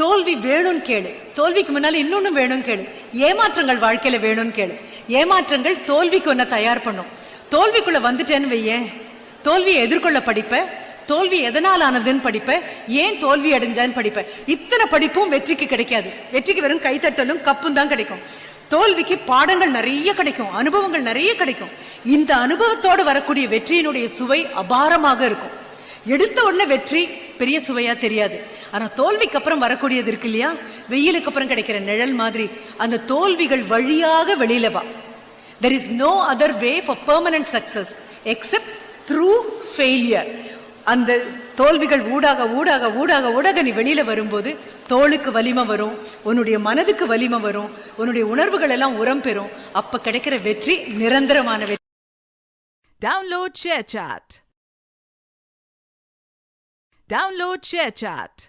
தோல்வி வேணும்னு கேளு, தோல்விக்கு முன்னால இன்னொன்னு வேணும்னு கேளு. ஏமாற்றங்கள் வாழ்க்கையில வேணும்னு கேளு. ஏமாற்றங்கள் தோல்விக்கு ஒன்ன தயார் பண்ணும். தோல்விக்குள்ள வந்துட்டேன்னு வையேன், தோல்வியை எதிர்கொள்ள படிப்ப, தோல்வி எதனால் ஆனதுன்னு படிப்ப, ஏன் தோல்வி அடைஞ்சான்னு படிப்ப. இத்தனை படிப்பும் வெற்றிக்கு கிடைக்காது. வெற்றிக்கு வெறும் கைத்தட்டலும் கப்பும் தான் கிடைக்கும். தோல்விக்கு பாடங்கள் நிறைய கிடைக்கும், அனுபவங்கள் நிறைய கிடைக்கும். இந்த அனுபவத்தோடு வரக்கூடிய வெற்றியினுடைய சுவை அபாரமாக இருக்கும். எடுத்த உடனே வெற்றி பெரிய சுவையா தெரியாது. ஆனா தோல்விக்கு அப்புறம் வரக்கூடியது இருக்கு இல்லையா, வெயிலுக்கு அப்புறம் கிடைக்கிற நிழல் மாதிரி, அந்த தோல்விகள் வழியாக வெளியில வா. There is no other way for permanent success except through failure. அந்த தோல்விகள் ஊடாக ஊடாக ஊடாக ஊடாக நீ வெளியில வரும்போது தோளுக்கு வலிமை வரும், உன்னுடைய மனதுக்கு வலிமை வரும், உன்னுடைய உணர்வுகள் எல்லாம் உரம் பெறும். அப்ப கிடைக்கிற வெற்றி நிரந்தரமான வெற்றி. Download ShareChat.